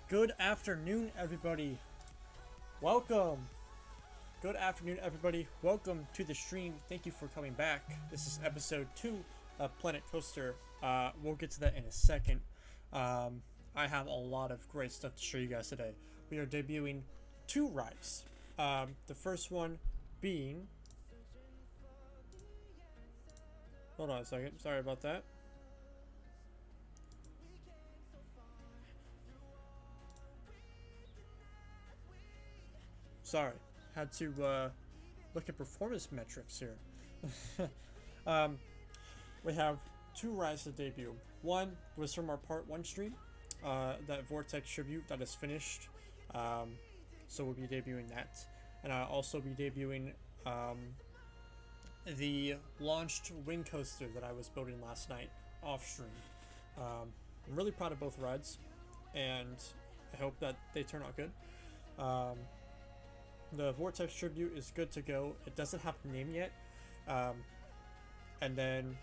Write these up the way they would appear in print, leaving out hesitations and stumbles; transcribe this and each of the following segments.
Good afternoon, everybody. Welcome. Good afternoon, everybody. Welcome to the stream. Thank you for coming back. This is episode 2 of Planet Coaster. We'll get to that in a second. I have a lot of great stuff to show you guys today. We are debuting 2 rides. The first one being... Hold on a second. Sorry about that. Sorry, had to look at performance metrics here. We have 2 rides to debut. One was from our part 1 stream, that Vortex tribute that is finished. So we'll be debuting that, and I'll also be debuting the launched wing coaster that I was building last night off stream. I'm really proud of both rides, and I hope that they turn out good. The Vortex Tribute is good to go. It doesn't have a name yet. And then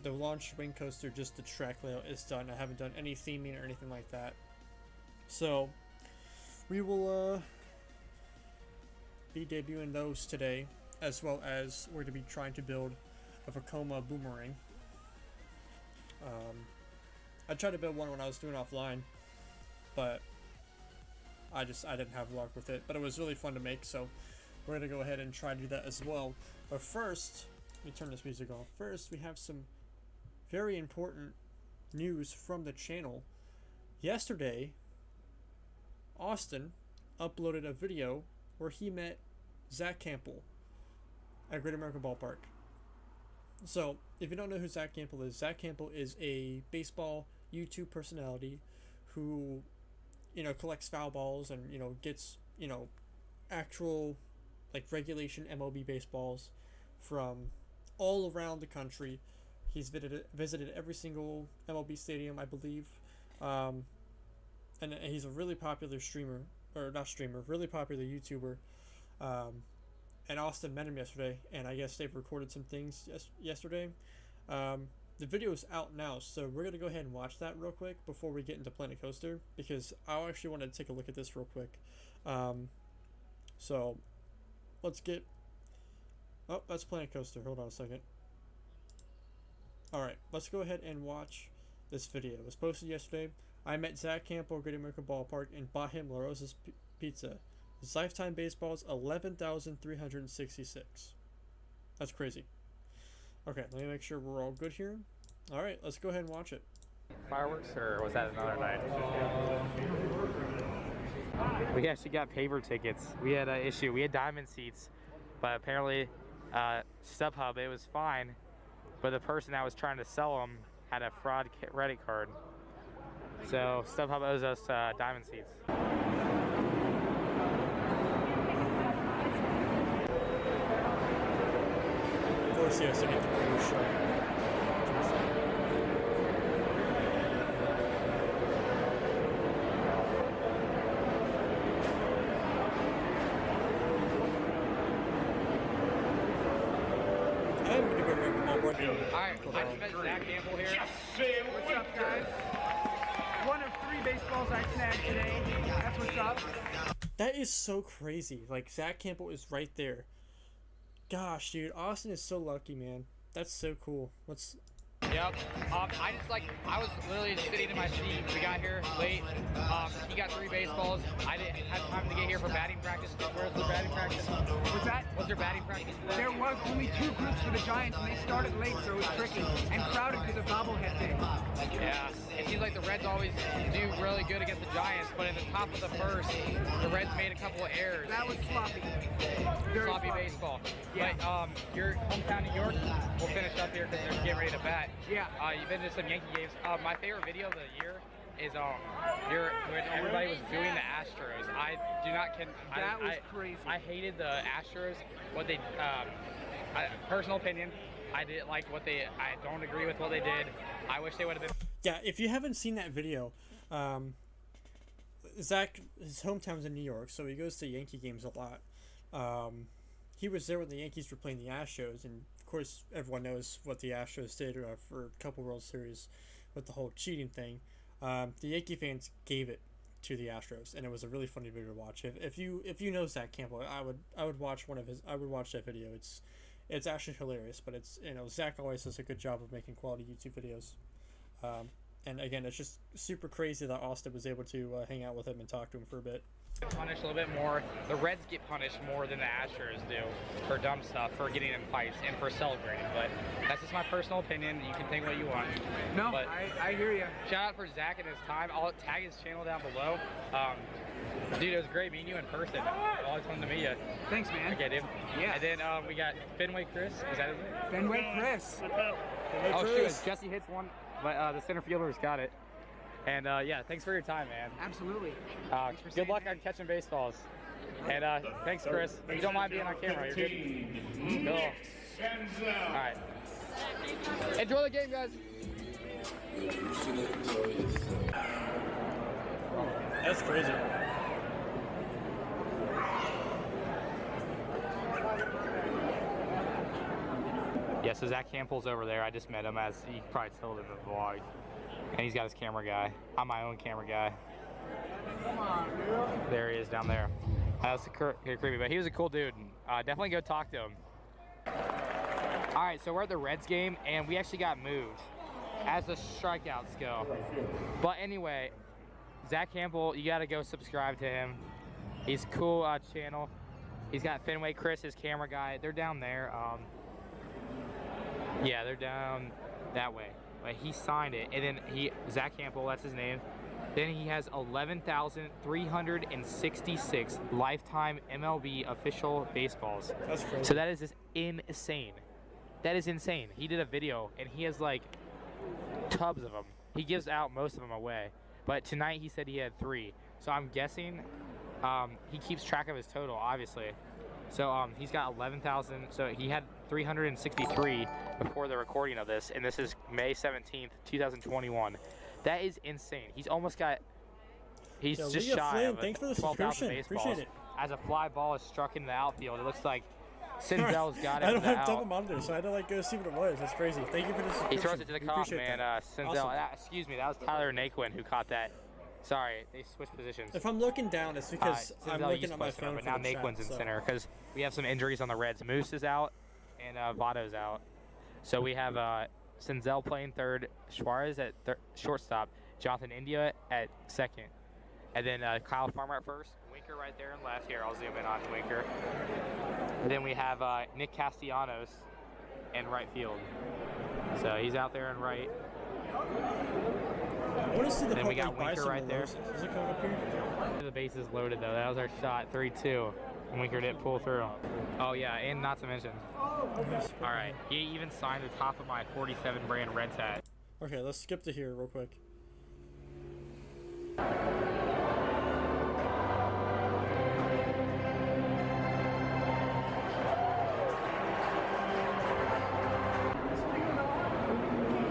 the launch wing coaster, just the track layout is done. I haven't done any theming or anything like that. So we will be debuting those today, as well as we're going to be trying to build a Vacoma Boomerang. I tried to build one when I was doing offline, but I didn't have luck with it, but it was really fun to make, so we're going to go ahead and try to do that as well. But first, let me turn this music off. First, we have some very important news from the channel. Yesterday, Austin uploaded a video where he met Zach Campbell at Great American Ballpark. So, if you don't know who Zach Campbell is a baseball YouTube personality who, you know, collects foul balls and, you know, gets, you know, actual, like, regulation MLB baseballs from all around the country. He's visited every single MLB stadium, I believe. And he's a really popular streamer, or not streamer, really popular YouTuber. And Austin met him yesterday, and I guess they've recorded some things yesterday. The video is out now, so we're gonna go ahead and watch that real quick before we get into Planet Coaster, because I actually want to take a look at this real quick. So let's get. Oh, that's Planet Coaster. Hold on a second. All right, let's go ahead and watch this video. It was posted yesterday. I met Zach Campbell at Great American Ballpark and bought him La Rosa's pizza. His lifetime baseball is 11,366. That's crazy. Okay, let me make sure we're all good here. All right, let's go ahead and watch it. Fireworks, or was that another night? We actually got paper tickets. We had an issue. We had diamond seats, but apparently StubHub, it was fine, but the person that was trying to sell them had a fraud credit card. So StubHub owes us diamond seats. Of course, yes, I get the premiere show. Alright, I just met Zach Campbell here. What's up, guys? One of 3 baseballs I snagged today. That's what's up. That is so crazy. Like, Zach Campbell is right there. Gosh, dude, Austin is so lucky, man. That's so cool. Let's. Yep. I was literally sitting in my seat. We got here late. He got 3 baseballs. I didn't have time to get here for batting practice. Where's the batting practice? What's that? Was there batting practice today? There was only 2 groups for the Giants, and they started late, so it was tricky. And crowded because of bobblehead day. Yeah. It seems like the Reds always do really good against the Giants, but in the top of the first, the Reds made a couple of errors. That was sloppy. Very Sloppy baseball. Yeah. But your hometown New York, we'll finish up here because they're getting ready to bat. Yeah. You've been to some Yankee games. My favorite video of the year is when everybody was doing the Astros. I do not That was crazy. I hated the Astros. What they personal opinion, I didn't like what they. I don't agree with what they did. I wish they would have been. Yeah, if you haven't seen that video, Zach, his hometown's in New York, so he goes to Yankee games a lot. He was there when the Yankees were playing the Astros, and of course everyone knows what the Astros did for a couple World Series with the whole cheating thing. The Yankee fans gave it to the Astros, and it was a really funny video to watch. If you know Zach Campbell, I would watch that video. It's actually hilarious, but it's, Zach always does a good job of making quality YouTube videos. And again, it's just super crazy that Austin was able to hang out with him and talk to him for a bit. Punished a little bit more. The Reds get punished more than the Astros do for dumb stuff, for getting in fights, and for celebrating. But that's just my personal opinion. You can think what you want. No, but I hear you. Shout out for Zach and his time. I'll tag his channel down below. Dude, it was great meeting you in person. Always fun to meet you. Thanks, man. Okay, dude. Yeah. And then we got Fenway Chris. Is that his name? Fenway Chris. Oh, shoot. Jesse hits one, but the center fielder's got it. And yeah, thanks for your time, man. Absolutely. Good luck on catching baseballs. And thanks, Chris. If you don't mind being on camera, you're good. Cool. All right. Enjoy the game, guys. That's crazy. Yeah, so Zach Campbell's over there. I just met him, as you can probably tell in the vlog. And he's got his camera guy. I'm my own camera guy. There he is down there. That was creepy, but he was a cool dude. Definitely go talk to him. All right, so we're at the Reds game, and we actually got moved as the strikeouts go. But anyway, Zach Campbell, you got to go subscribe to him. He's cool channel. He's got Fenway Chris, his camera guy. They're down there. Yeah, they're down that way. But he signed it, and then Zach Campbell, that's his name. Then he has 11,366 lifetime MLB official baseballs. That's crazy. So that is just insane. That is insane. He did a video, and he has like tubs of them. He gives out most of them away. But tonight he said he had 3. So I'm guessing he keeps track of his total, obviously. So he's got 11,000. So he had 363 before the recording of this, and this is May 17th, 2021. That is insane. He's almost got. He's just shy of 12,000 baseballs. Appreciate it. As a fly ball is struck into the outfield, it looks like Sinzel's got it. I don't have out. double monitors, so I had to like go see what it was. That's crazy. Thank you for the subscription. He throws it to the We cop, appreciate man. that. Sinzel. Awesome. Excuse me, that was Tyler Naquin who caught that. Sorry, they switched positions. If I'm looking down, it's because I'm looking at my phone. But now Naquin's in center because we have some injuries on the Reds. Moose is out and Votto's out. So we have Sinzel playing third, Suarez at shortstop, Jonathan India at second, and then Kyle Farmer at first, Winker right there in left. Here, I'll zoom in on Winker. And then we have Nick Castellanos in right field. So he's out there in right. I want to see the then we got Winker right there. Is it coming up here? The base is loaded though. That was our shot, 3-2. And Winker didn't pull through. Oh yeah, and not to mention. Alright, he even signed the top of my 47 brand Reds hat. Okay, let's skip to here real quick.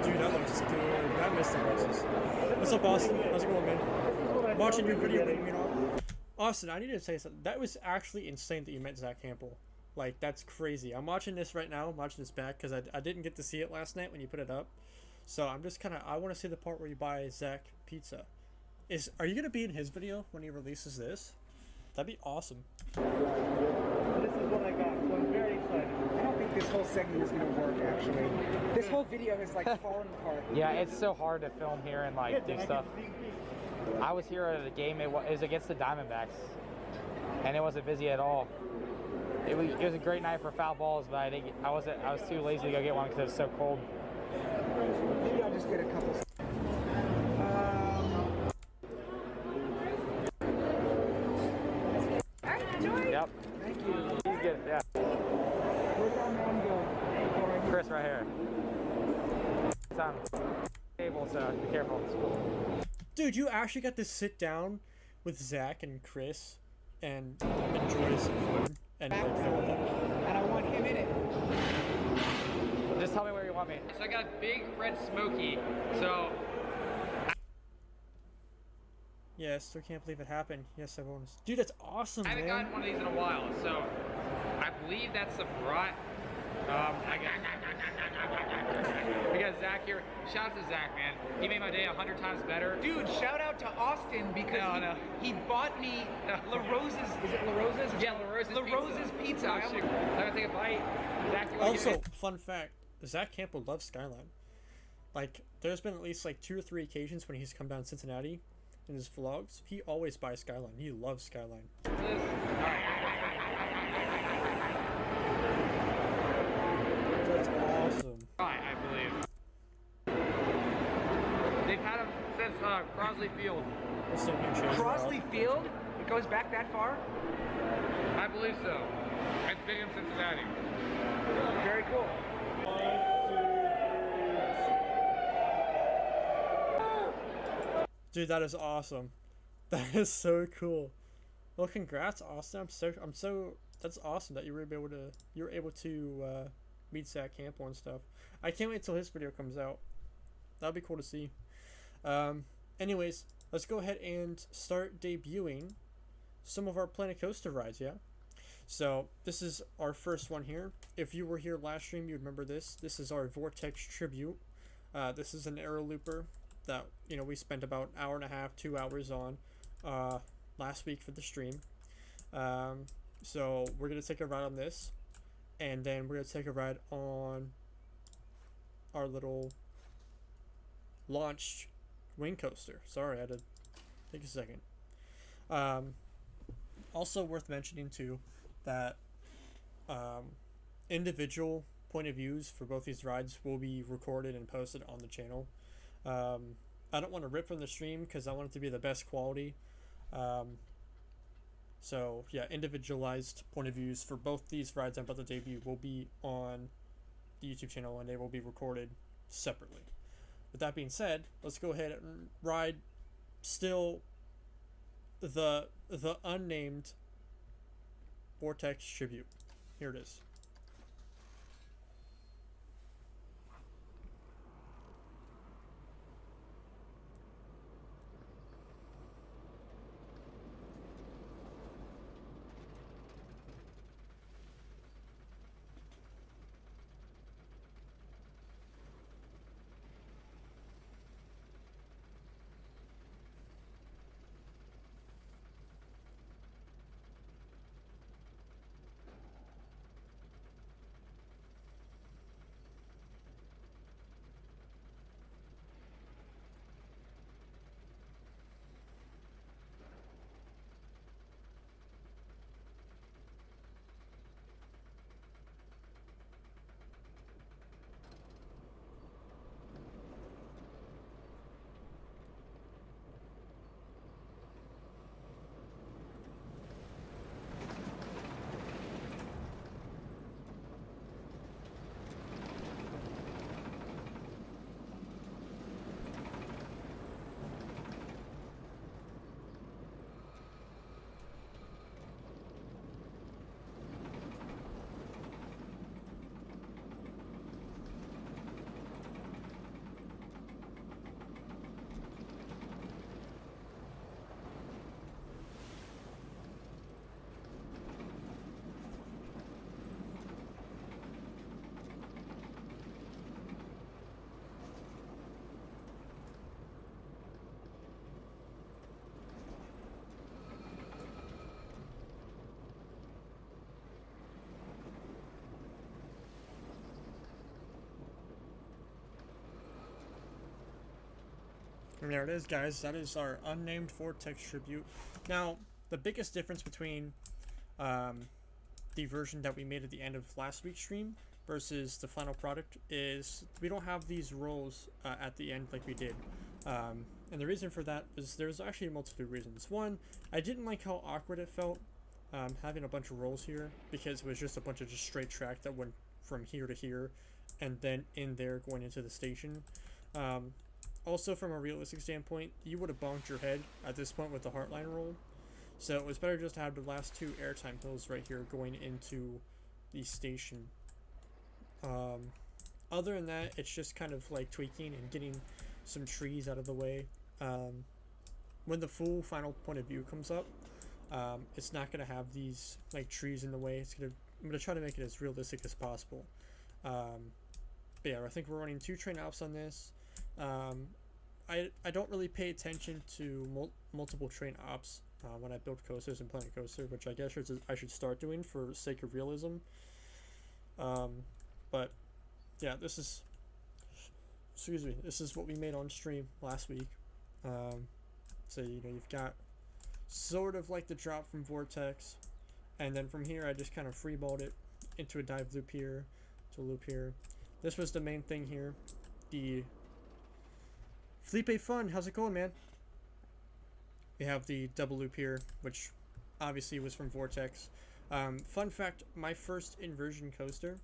Dude, that looks good. I missed the races. What's up, Austin? How's it going, man? I'm watching your video, you know. Austin, I need to say something. That was actually insane that you met Zach Campbell. Like, that's crazy. I'm watching this right now. I'm watching this back because I didn't get to see it last night when you put it up. So I'm just kind of, I want to see the part where you buy Zach pizza. Are you going to be in his video when he releases this? That'd be awesome. This is what I got, so I'm very excited. I don't think this whole segment is going to work, actually. This whole video is like falling apart. Yeah, it's so hard to film here and like do stuff. I was here at a game, it was against the Diamondbacks, and it wasn't busy at all. It was a great night for foul balls, but I was too lazy to go get one because it was so cold. Maybe I'll just get a couple. Yep. Thank you. He's good, yeah. Where's our man go? Chris right here. It's on table, so be careful. Dude, you actually got to sit down with Zach and Chris and enjoy some food and like film with them. And I want him in it. Just tell me where you want me. So I got Big Red Smoky. So. Yes, still can't believe it happened. Yes, I want to. Dude, that's awesome, I haven't man. gotten one of these in a while, so I believe that's the brat. We got Zach here. Shout out to Zach, man. He made my day 100 times better. Dude, shout out to Austin because he bought me La Rosa's. Is it La Rosa's? Yeah, La Rosa's pizza. I'm gonna take a bite. Zach, you wanna Also, get it? fun fact, Zach Campbell loves Skyline. Like, there's been at least like 2 or 3 occasions when he's come down to Cincinnati in his vlogs. He always buys Skyline. He loves Skyline. That's awesome. Right, I believe. They've had him since Crosley Field. What's up, new change? Crosley Field? It goes back that far? I believe so. It's big in Cincinnati. Very cool. Dude, that is awesome. That is so cool. Well, congrats, Austin. I'm so that's awesome that you were able to meet Zach Campbell and stuff. I can't wait till his video comes out. That'll be cool to see. Anyways, let's go ahead and start debuting some of our Planet Coaster rides, yeah? So, this is our first one here. If you were here last stream, you remember this. This is our Vortex Tribute. This is an aero looper that, you know, we spent about an hour and a half, 2 hours on last week for the stream. So, we're going to take a ride on this. And then we're going to take a ride on our little launch wing coaster. Sorry, I had to take a second. Also worth mentioning too that individual point of views for both these rides will be recorded and posted on the channel. I don't want to rip from the stream because I want it to be the best quality. So yeah, individualized point of views for both these rides I'm about to debut will be on the YouTube channel and they will be recorded separately. With that being said, let's go ahead and ride still the unnamed Vortex Tribute. Here it is. And there it is, guys. That is our unnamed Vortex tribute. Now, the biggest difference between the version that we made at the end of last week's stream versus the final product is we don't have these rolls at the end like we did. And the reason for that is there's actually multiple reasons. One, I didn't like how awkward it felt having a bunch of rolls here, because it was just a bunch of just straight track that went from here to here and then in there going into the station. Also, from a realistic standpoint, you would have bonked your head at this point with the Heartline roll. So it was better just to have the last two airtime hills right here going into the station. Other than that, it's just kind of like tweaking and getting some trees out of the way. When the full final point of view comes up, it's not going to have these like trees in the way. I'm going to try to make it as realistic as possible. But yeah, I think we're running 2 train ops on this. I don't really pay attention to multiple train ops when I build coasters and Planet Coaster, which I guess I should start doing for sake of realism. But yeah, this is what we made on stream last week. So you've got sort of like the drop from Vortex, and then from here I just kind of freeballed it into a dive loop here, to a loop here. This was the main thing here. The Felipe Fun, how's it going, man? We have the double loop here, which obviously was from Vortex. Fun fact, my first inversion coaster,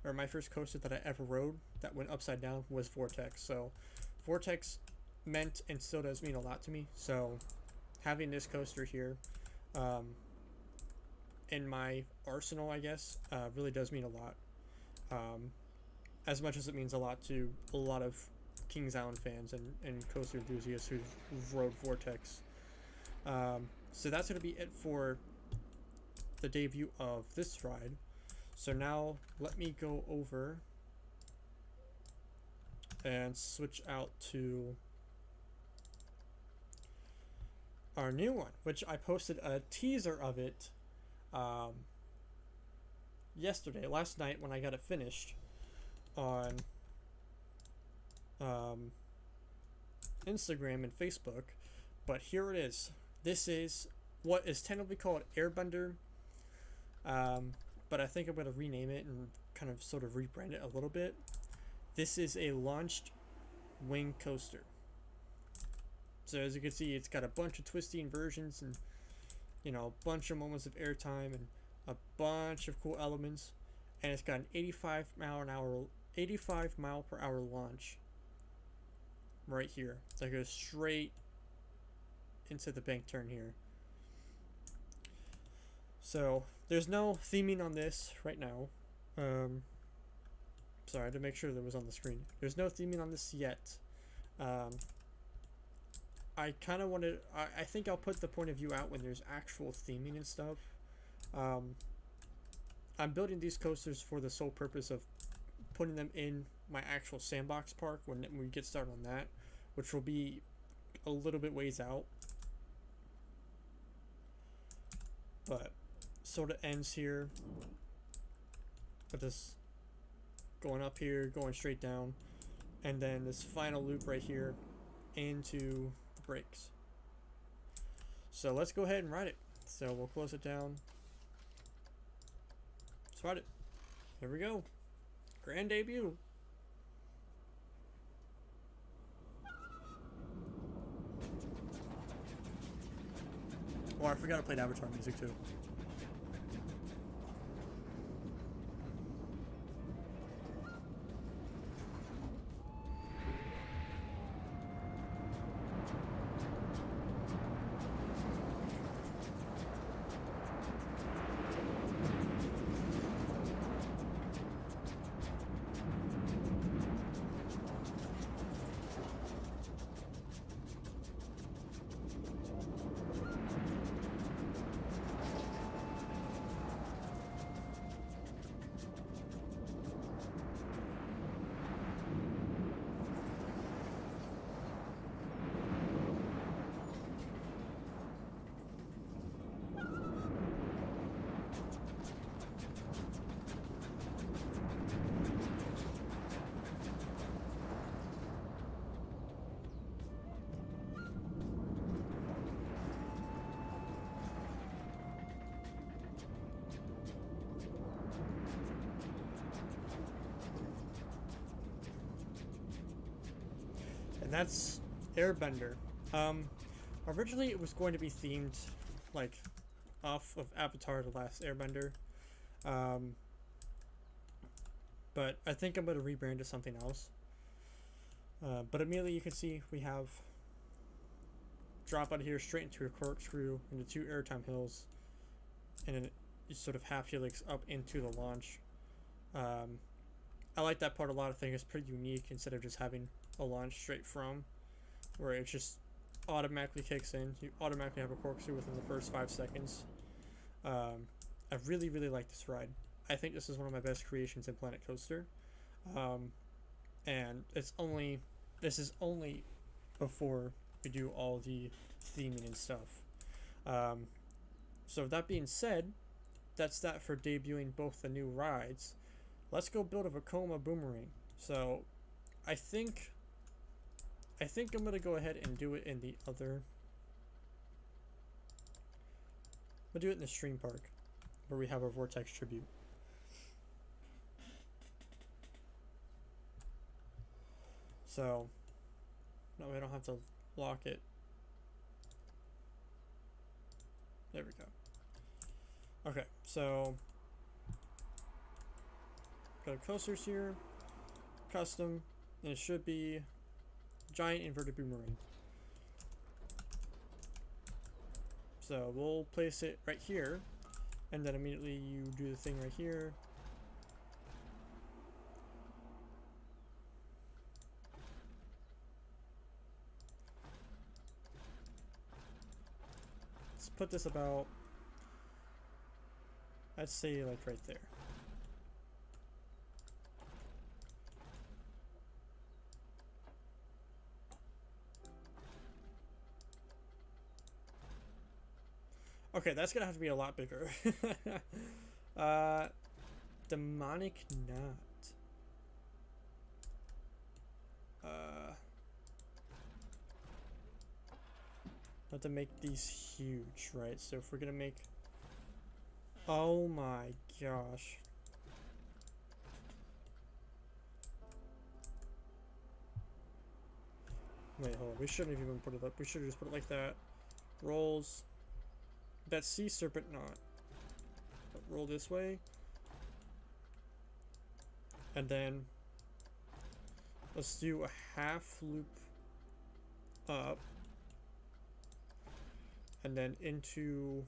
or my first coaster that I ever rode that went upside down, was Vortex. So Vortex meant and still does mean a lot to me. So having this coaster here in my arsenal, I guess, really does mean a lot. As much as it means a lot to a lot of Kings Island fans and coaster enthusiasts who've rode Vortex. So that's going to be it for the debut of this ride. So now let me go over and switch out to our new one, which I posted a teaser of it last night when I got it finished on Instagram and Facebook. But here it is. This is what is technically called Airbender, but I think I'm going to rename it and kind of sort of rebrand it a little bit. This is a launched wing coaster. So as you can see, it's got a bunch of twisty inversions and a bunch of moments of airtime and a bunch of cool elements, and it's got an 85 mile per hour launch right here that goes straight into the bank turn here. So there's no theming on this right now. Sorry, I had to make sure that was on the screen. There's no theming on this yet. I kind of want to, I think I'll put the point of view out when there's actual theming and stuff. I'm building these coasters for the sole purpose of putting them in my actual sandbox park when we get started on that, which will be a little bit ways out. But sort of ends here with this going up here, going straight down, and then this final loop right here into the brakes. So let's go ahead and ride it. So we'll close it down. Let's ride it. Here we go. Grand debut. Oh, I forgot to play Avatar music too. and that's Airbender. Originally it was going to be themed like off of Avatar: The Last Airbender, but I think I'm going to rebrand to something else. But immediately you can see we have drop out of here straight into a corkscrew into 2 airtime hills, and then you sort of half helix up into the launch. I like that part a lot. I think it's pretty unique instead of just having a launch straight from, where it just automatically kicks in. You automatically have a corkscrew within the first 5 seconds. I really like this ride. I think this is one of my best creations in Planet Coaster, and this is only before we do all the theming and stuff. So that being said, that's that for debuting both the new rides. Let's go build a Vacoma Boomerang. So I think I'm gonna go ahead and do it in the other. We'll do it in the stream park, where we have our Vortex tribute. So no, we don't have to lock it. There we go. Okay, so got coasters here, custom, and it should be giant inverted boomerang. So we'll place it right here, and then immediately you do the thing right here. Let's put this about, I'd say like right there. Okay, that's gonna have to be a lot bigger. Demonic knot. Have to make these huge, right? So if we're gonna make, oh my gosh. Wait, hold on. We shouldn't have even put it up. We should have just put it like that. Rolls. That sea serpent knot. Roll this way. And then let's do a half loop up. And then into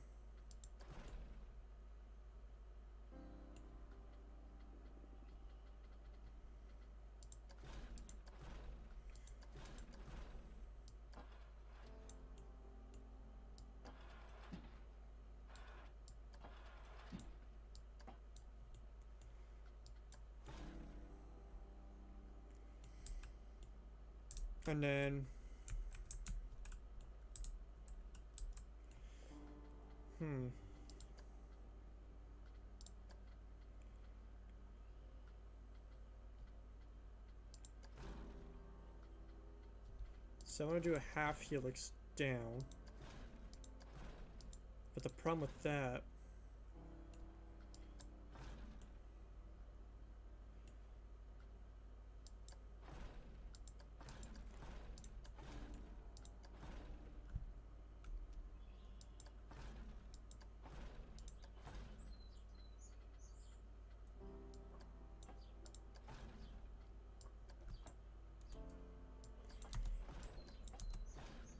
and then so I want to do a half helix down, but the problem with that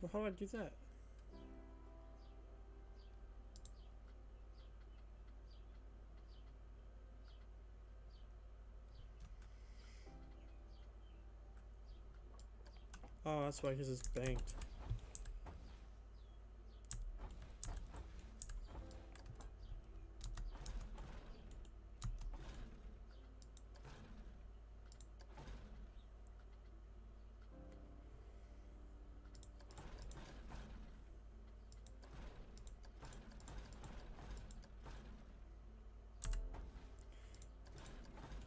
well, how do I do that? Oh, that's why, because it's banked.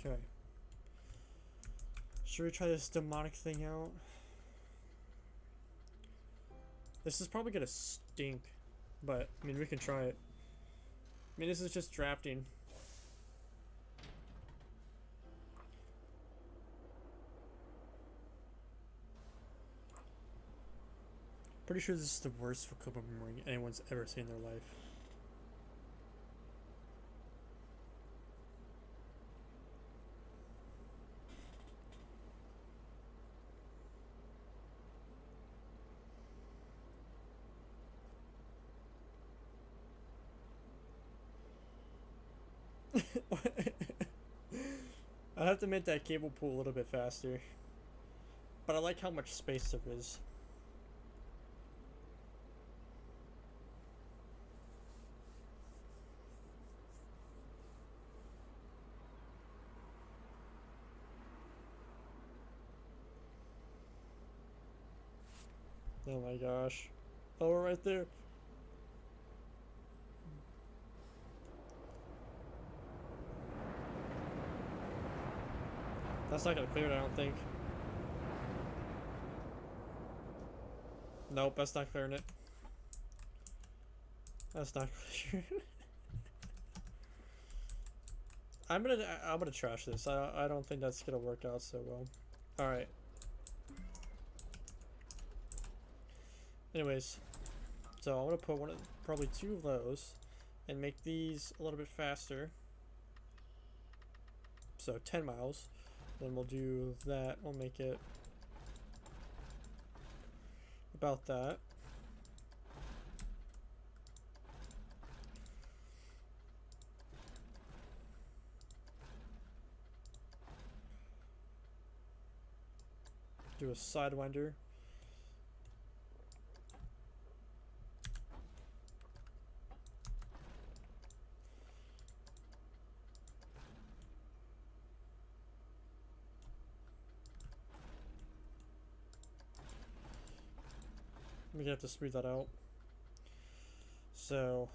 Okay. Should we try this demonic thing out? This is probably gonna stink, but I mean, we can try it. I mean, this is just drafting. Pretty sure this is the worst Vacoma Boomerang anyone's ever seen in their life. I have to make that cable pull a little bit faster. But I like how much space there is. Oh my gosh. Oh, we're right there. That's not gonna clear it, I don't think. Nope, that's not clearing it. That's not clearing it. I'm gonna trash this. I don't think that's gonna work out so well. Alright. Anyways, so I'm gonna put probably 2 of those and make these a little bit faster. So 10 miles. Then we'll do that. We'll make it about that. Do a sidewinder. We're gonna have to smooth that out. So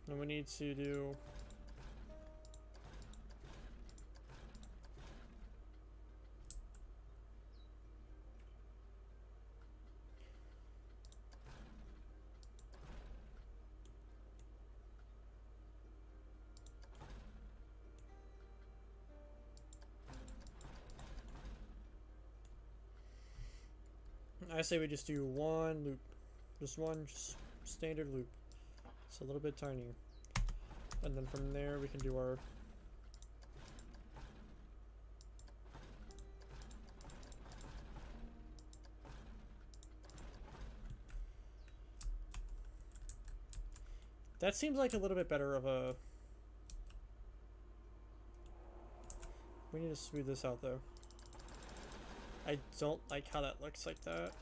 then we need to do I say we just do 1 loop. Just one standard loop. It's a little bit tinier. And then from there we can do our that seems like a little bit better of a we need to smooth this out though. I don't like how that looks like that.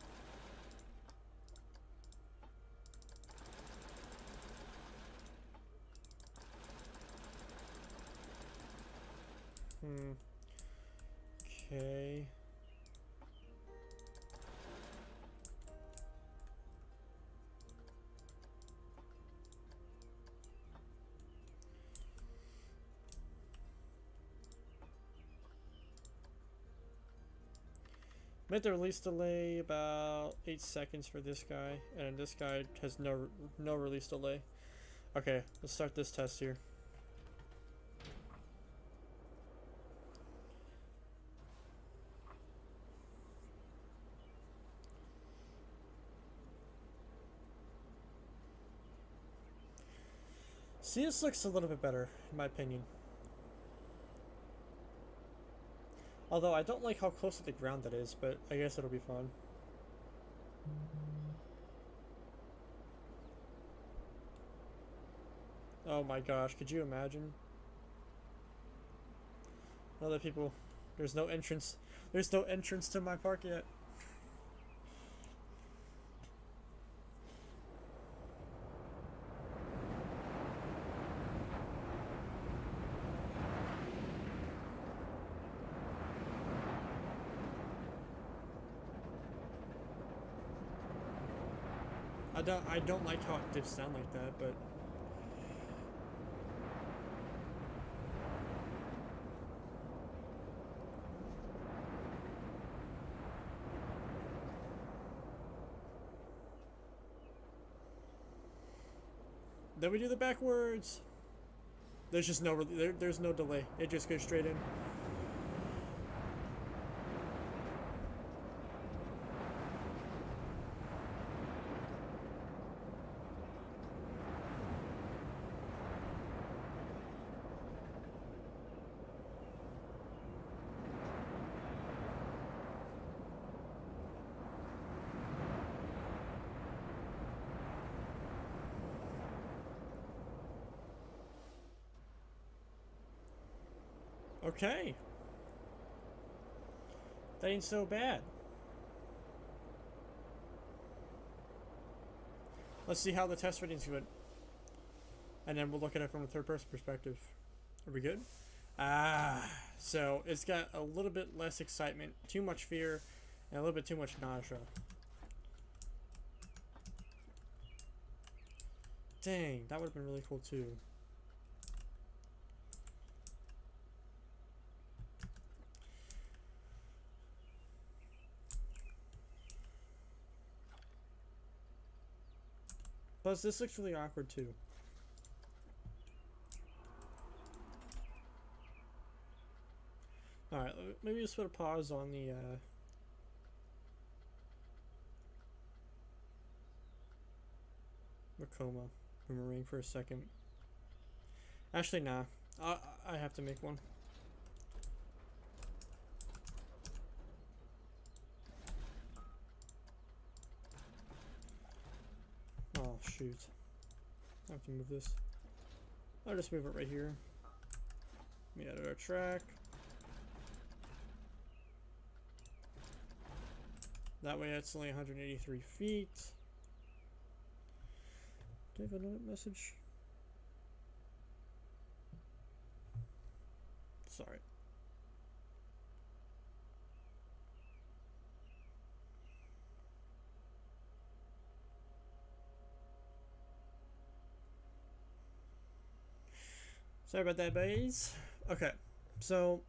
Okay. Make the release delay about 8 seconds for this guy, and this guy has no release delay. Okay, let's start this test here. See, this looks a little bit better, in my opinion. Although I don't like how close to the ground that is, but I guess it'll be fun. Oh my gosh, could you imagine? Other people, there's no entrance. There's no entrance to my park yet. I don't like how it dips down like that, but then we do the backwards. There's just no there's no delay. It just goes straight in. Okay. That ain't so bad. Let's see how the test ratings went. And then we'll look at it from a third person perspective. Are we good? So it's got a little bit less excitement, too much fear, and a little bit too much nausea. Dang, that would have been really cool too. Plus, this looks really awkward too. Alright, maybe just put a pause on the Vacoma Boomerang for a second. Actually, nah. I have to make one. Oh, shoot. I have to move this. I'll just move it right here. Let me edit our track. That way it's only 183 feet. Do I have another message? Sorry. Sorry about that, boys. Okay, so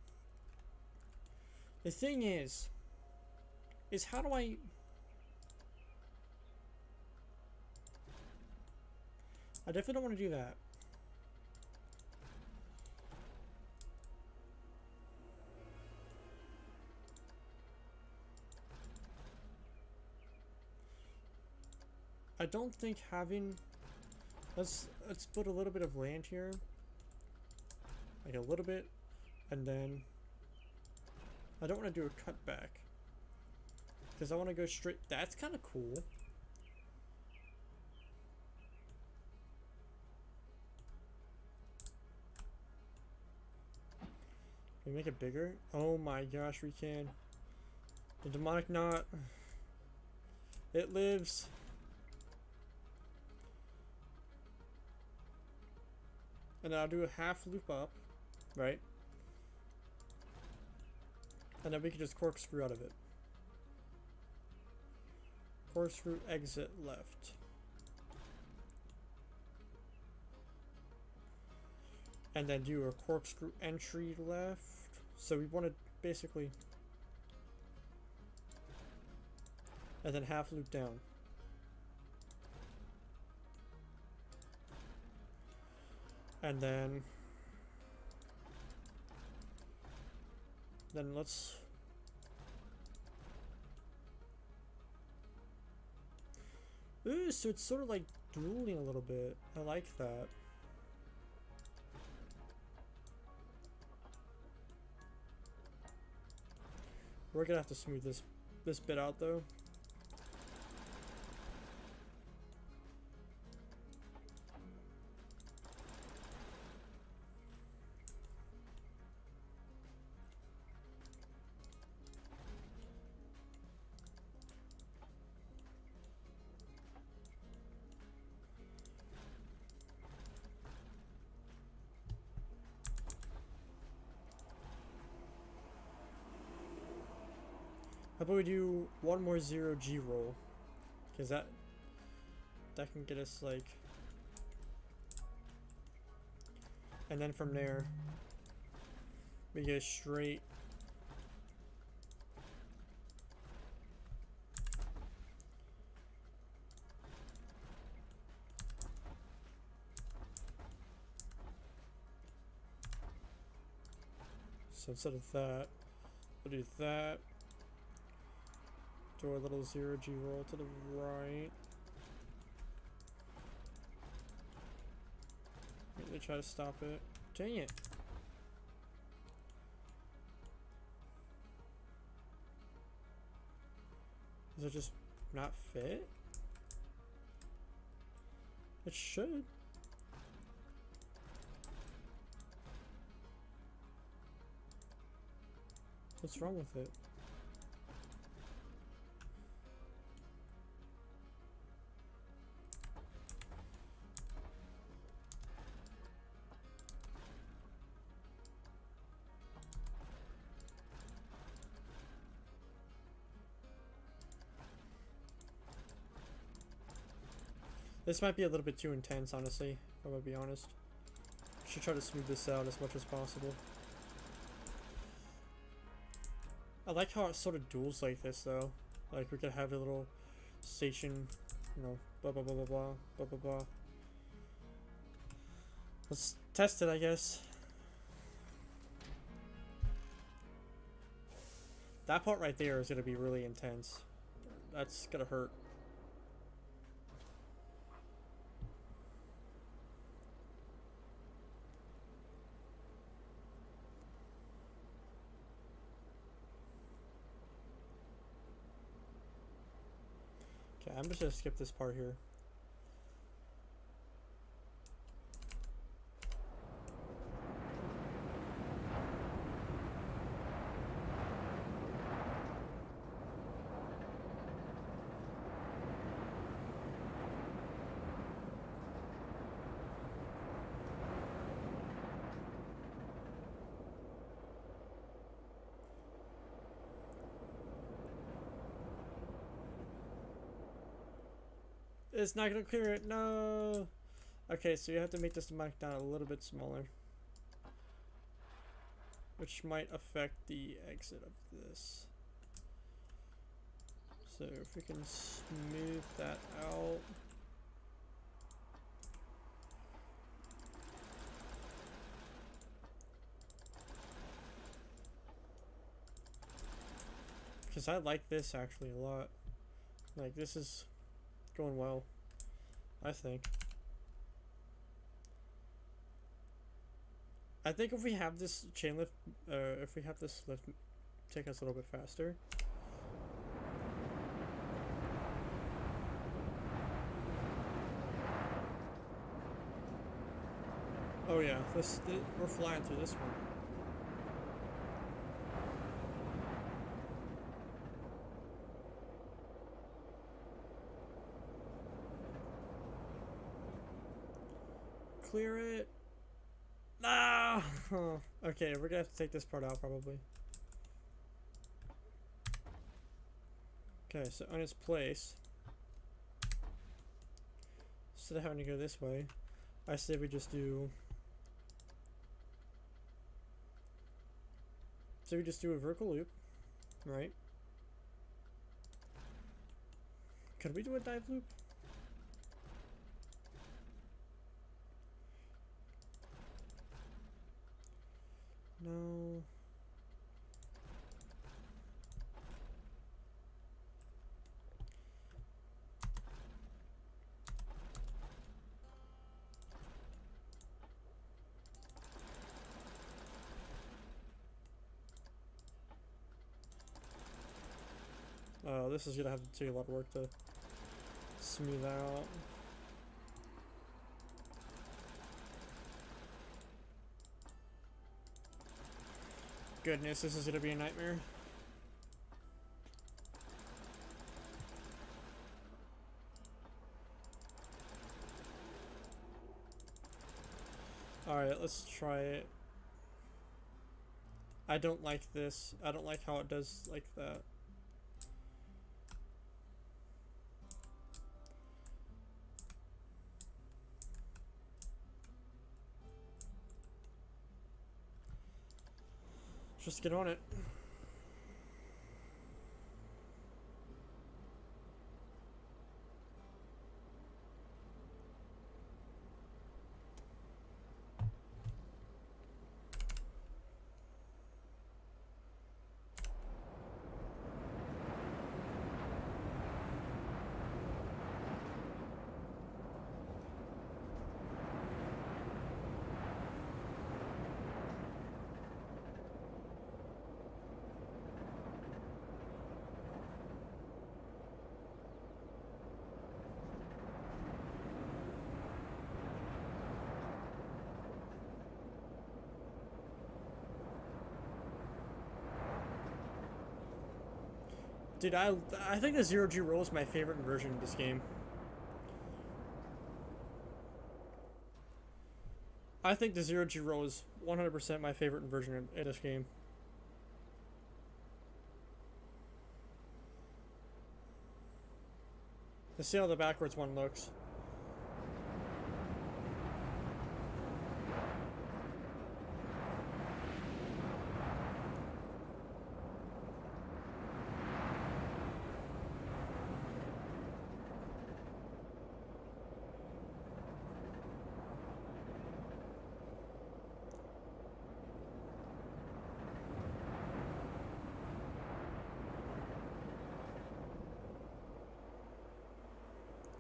the thing is how do I definitely don't want to do that. I don't think having let's put a little bit of land here. Like a little bit, and then I don't want to do a cutback because I want to go straight. That's kind of cool. Can we make it bigger? Oh my gosh, we can. The demonic knot. It lives. And I'll do a half loop up, right? And then we can just corkscrew out of it. Corkscrew exit left. And then do a corkscrew entry left. So we want to basically... And then half loop down. And then let's ooh, so it's sort of like dueling a little bit. I like that. We're gonna have to smooth this bit out though. How about we do one more 0G roll? Because that can get us like... And then from there, we go straight. So instead of that, we'll do that. Do a little 0G roll to the right. Maybe try to stop it. Dang it. Does it just not fit? It should. What's wrong with it? This might be a little bit too intense, honestly, if I'm gonna be honest. Should try to smooth this out as much as possible. I like how it sort of duels like this, though. Like, we could have a little station, you know, blah blah blah blah blah, blah blah blah. Let's test it, I guess. That part right there is gonna be really intense. That's gonna hurt. Okay, I'm just gonna skip this part here. It's not gonna clear it, no! Okay, so you have to make this mic down a little bit smaller. Which might affect the exit of this. So if we can smooth that out. Because I like this actually a lot. Like, this is going well, I think. I think if we have this chain lift, if we have this lift take us a little bit faster. Oh yeah, we're flying through this one. Clear it. Ah! Okay, we're gonna have to take this part out probably. Okay, so on its place, instead of having to go this way, I say we just do. So we just do a vertical loop, right? Could we do a dive loop? No. Oh, this is gonna have to take a lot of work to smooth out. Goodness, this is gonna be a nightmare. Alright, let's try it. I don't like this. I don't like how it does like that. Just get on it. Dude, I think the Zero G roll is my favorite version of this game. I think the Zero G roll is 100% my favorite version of this game. Let's see how the backwards one looks.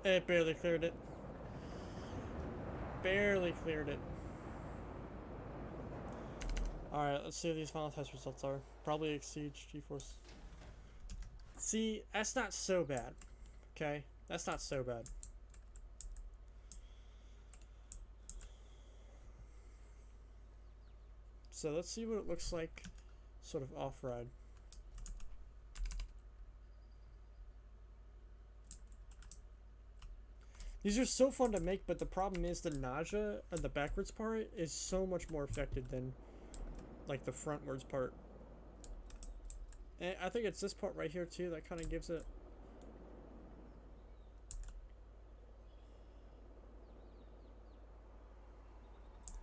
It barely cleared it. Barely cleared it. Alright, let's see what these final test results are. Probably exceeds GeForce. See, that's not so bad. Okay? That's not so bad. So let's see what it looks like sort of off-ride. These are so fun to make, but the problem is the nausea and the backwards part is so much more affected than like the frontwards part. And I think it's this part right here too that kind of gives it.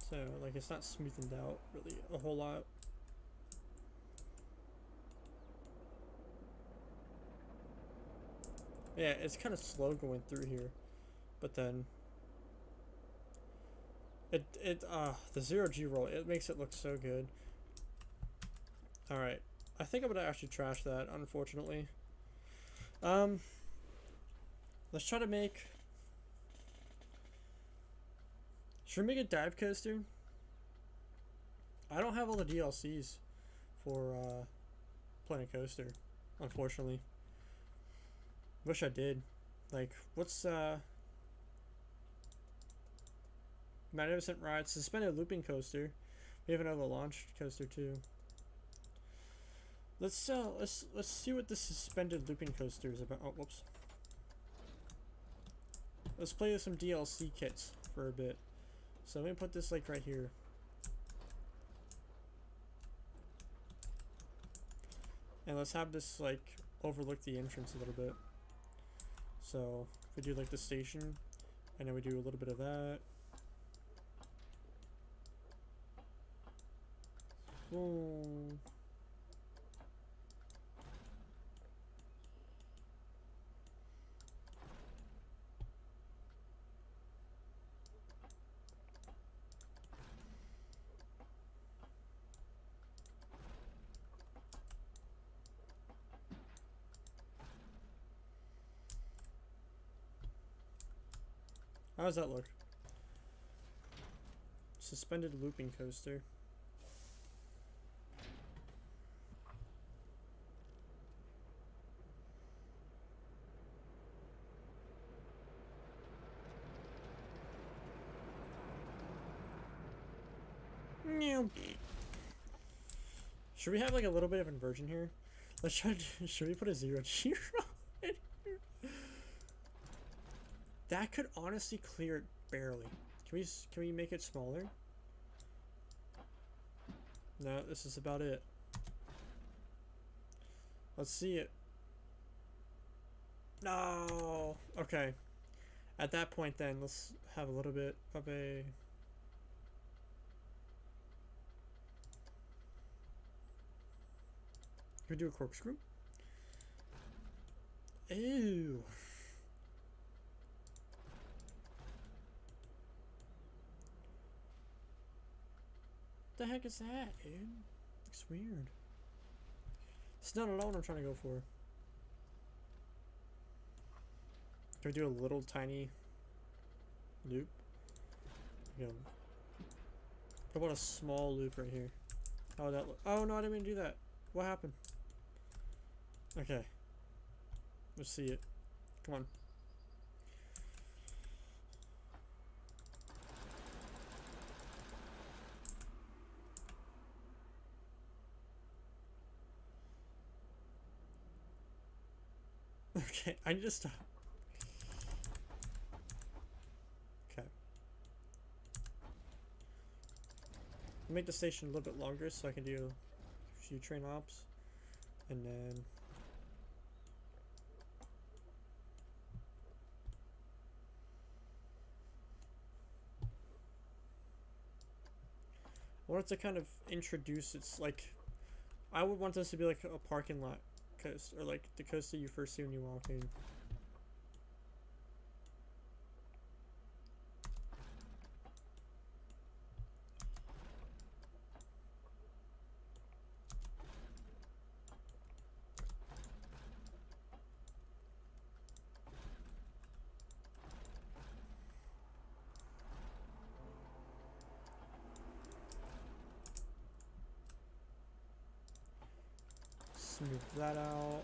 So like it's not smoothened out really a whole lot. Yeah, it's kind of slow going through here. But then the Zero G roll, it makes it look so good. Alright. I think I'm gonna actually trash that, unfortunately. Let's try to make, should we make a dive coaster? I don't have all the DLCs for Planet Coaster, unfortunately. Wish I did. Like, what's Magnificent Ride, Suspended Looping Coaster. We have another launch coaster too. Let's see what this Suspended Looping Coaster is about. Oh, whoops. Let's play with some DLC kits for a bit. So let me put this like right here. And let's have this like overlook the entrance a little bit. So if we do like the station, and then we do a little bit of that. Boom. How does that look? Suspended looping coaster. Should we have like a little bit of inversion here? Let's try to, should we put a Zero G in here? That could honestly clear it barely. Can we make it smaller? No, this is about it. Let's see it. No. Okay. At that point then, let's have a little bit of a Can we do a corkscrew? Ew. What the heck is that, dude? Looks weird. It's not at all what I'm trying to go for. Can we do a little tiny loop? Go. What about a small loop right here? How would that look? Oh no, I didn't mean to do that. What happened? Okay. Let's see it. Come on. Okay, I need to stop. Okay. Make the station a little bit longer so I can do a few train ops. And then I wanted to kind of introduce, it's like, I would want this to be like a parking lot coast, or like the coast that you first see when you walk in. Smooth that out.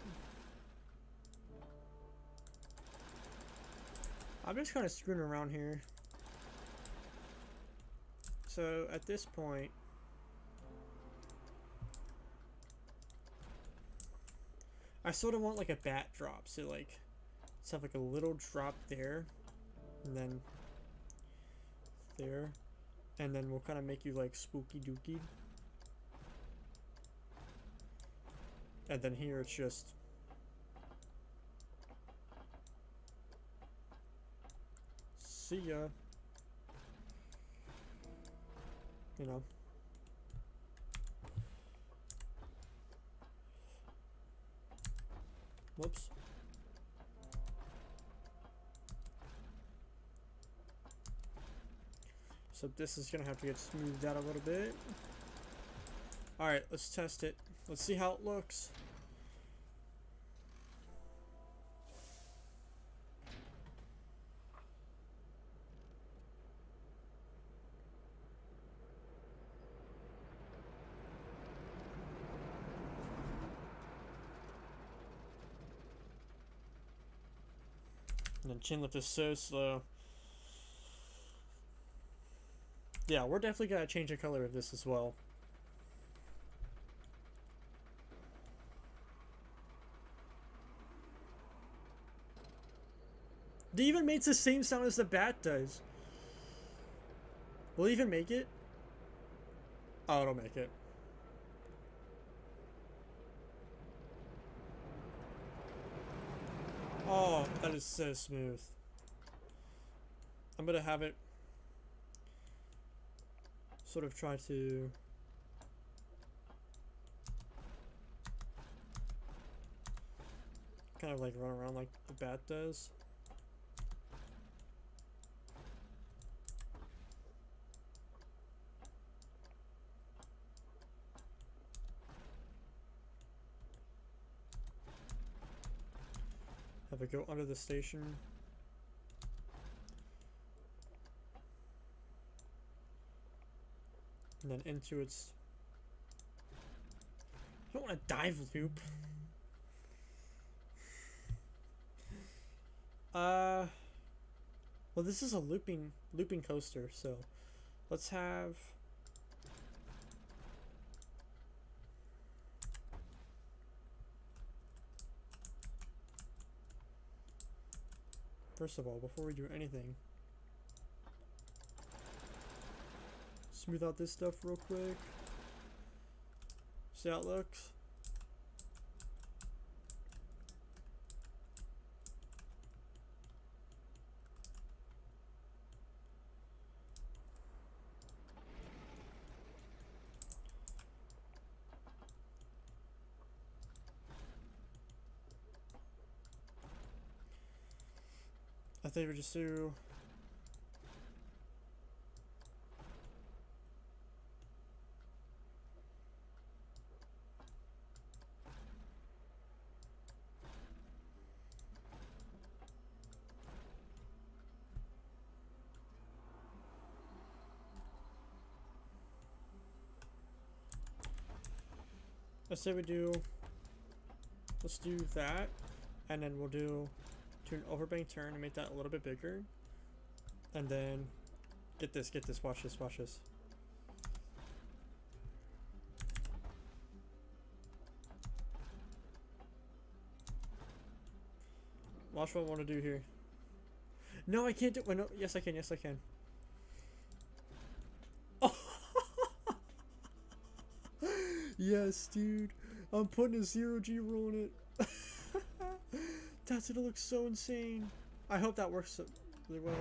I'm just kind of screwing around here. So at this point, I sort of want like a bat drop. So like, let's have like a little drop there, and then there, and then we'll kind of make you like spooky dooky. And then here it's just see ya. You know. Whoops. So this is gonna have to get smoothed out a little bit. Alright, let's test it. Let's see how it looks. And then chin lift is so slow. Yeah, we're definitely gonna change the color of this as well. It even makes the same sound as the bat does. Will it even make it? Oh, it'll make it. Oh, that is so smooth. I'm gonna have it sort of try to kind of like run around like the bat does. Have it go under the station. And then into its... I don't want to dive loop. Well, this is a looping coaster, so let's have... First of all, before we do anything, smooth out this stuff real quick. See how it looks? I think we just do let's say we do, let's do that, and then we'll do an overbank turn and make that a little bit bigger, and then get this, watch this, watch this. Watch what I want to do here. No, I can't do. Wait, no. Yes, I can. Yes, I can. Oh. Yes, dude. I'm putting a 0G roll on it. That's gonna look so insane. I hope that works really well.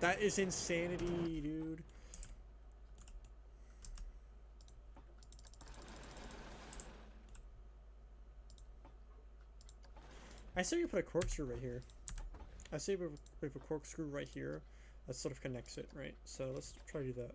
That is insanity, dude. I say we put a corkscrew right here. I say we have a corkscrew right here that sort of connects it, right? So let's try to do that.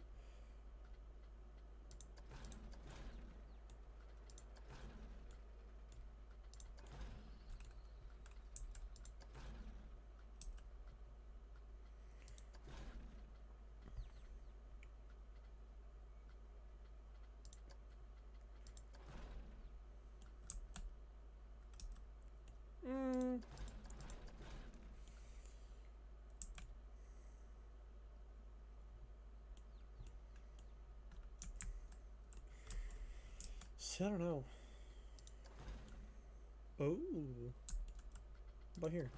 See, I don't know. Oh, what about here?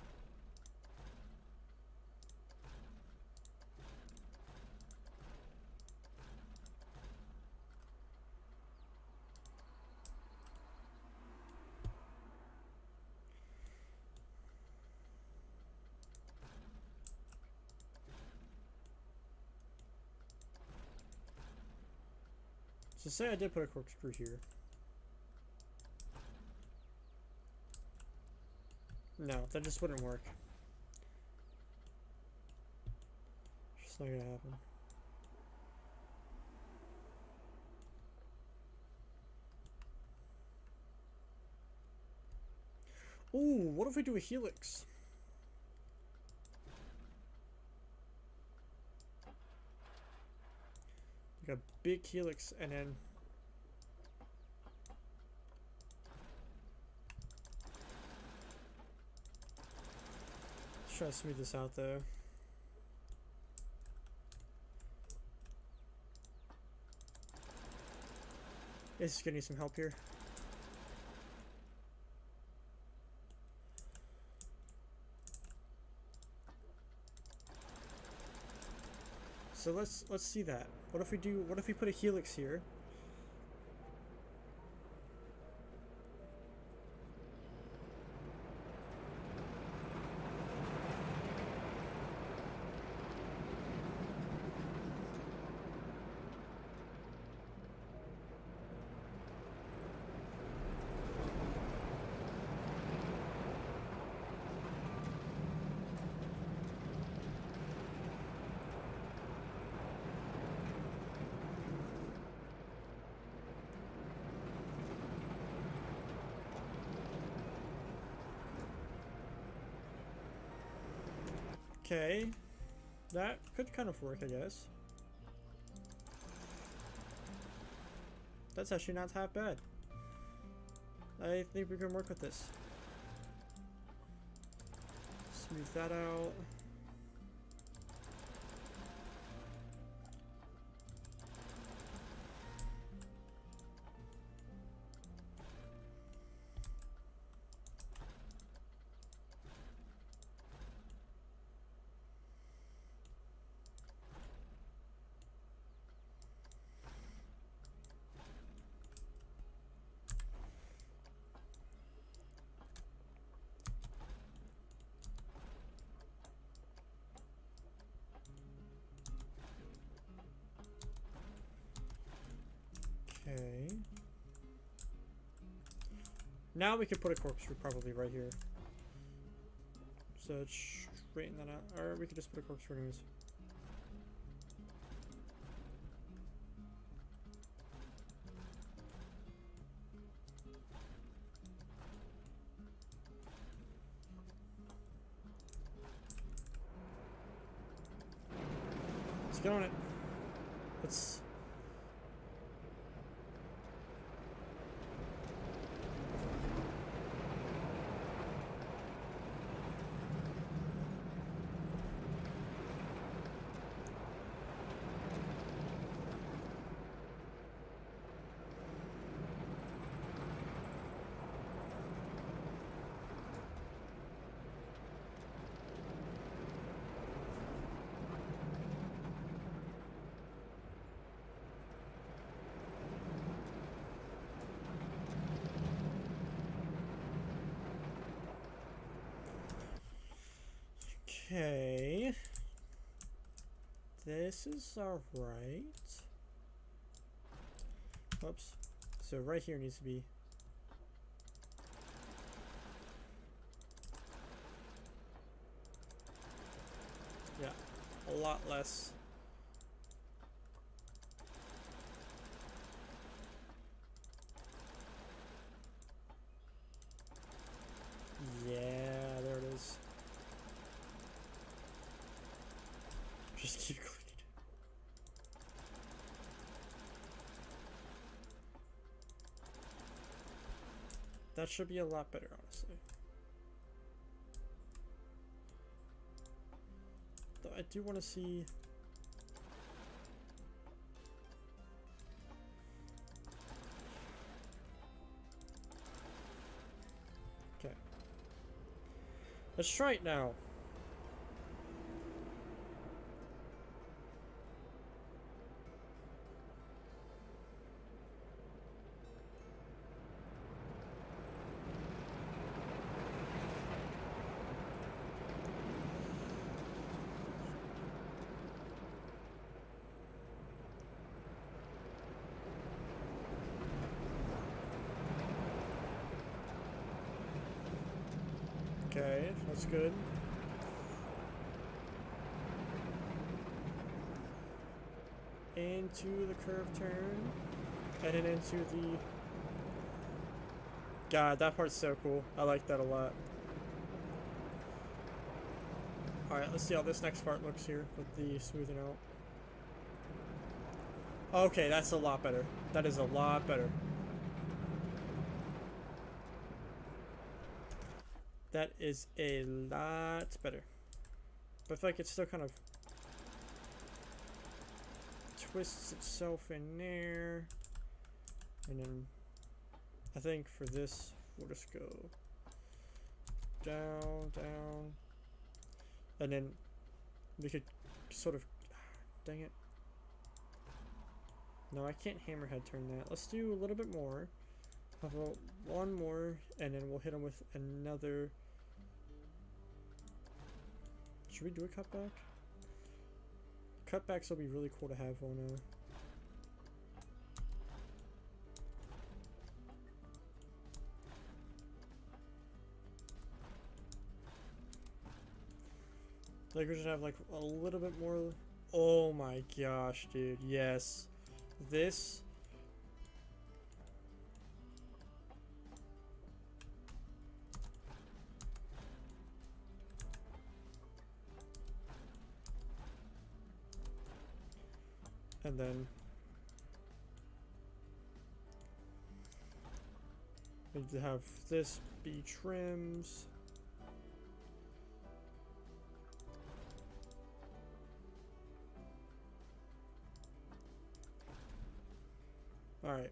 So say I did put a corkscrew here. No, that just wouldn't work. Just not gonna happen. Ooh, what if we do a helix? Like a big helix and then try to smooth this out though. This is gonna need some help here. So let's see that. What if we put a helix here? Okay, that could kind of work, I guess. That's actually not that bad. I think we can work with this. Smooth that out. Okay. Now we could put a corkscrew probably right here. So straighten that out. Or we could just put a corkscrew anyways. Let's get on it. Let's Okay. This is alright. Oops. So right here needs to be... yeah, a lot less. Yeah, there it is. Just keep clicking. That should be a lot better, honestly. Though I do want to see... okay. Let's try it now. Okay, that's good. Into the curve turn. And then into the... God, that part's so cool. I like that a lot. Alright, let's see how this next part looks here with the smoothing out. Okay, that's a lot better. That is a lot better. That is a lot better. But I feel like it's still kind of twists itself in there. And then I think for this, we'll just go down, down. And then we could sort of, dang it. No, I can't hammerhead turn that. Let's do a little bit more. How about one more, and then we'll hit him with another. Should we do a cutback? Cutbacks will be really cool to have on like we should have like a little bit more. Oh my gosh, dude. Yes. This. And then we need to have this be trims. Alright.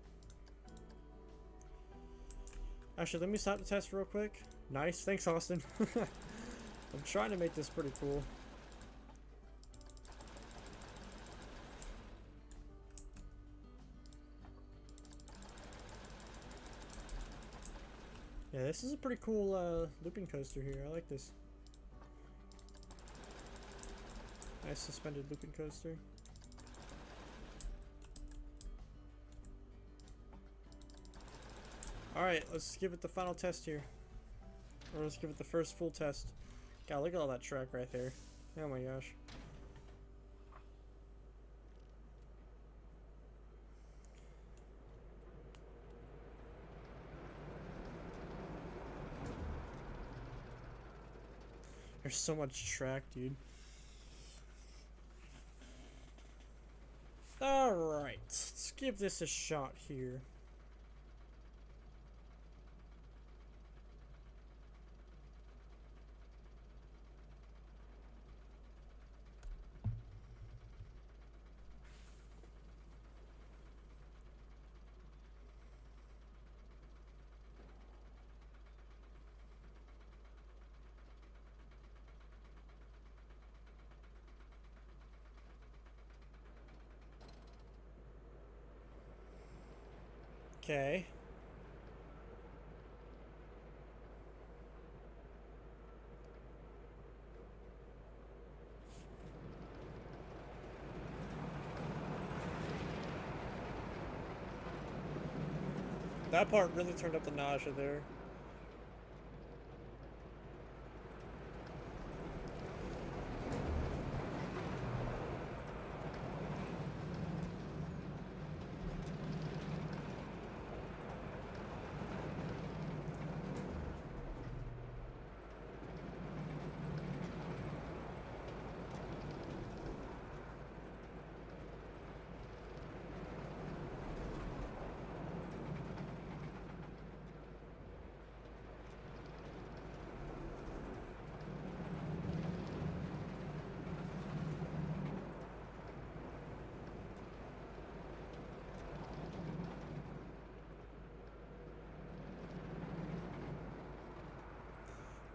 Actually, let me stop the test real quick. Nice. Thanks, Austin. I'm trying to make this pretty cool. Yeah, this is a pretty cool looping coaster here. I like this. Nice suspended looping coaster. Alright, let's give it the final test here. Or let's give it the first full test. God, look at all that track right there. Oh my gosh. There's so much track, dude. Alright, let's give this a shot here. Okay. That part really turned up the nausea there.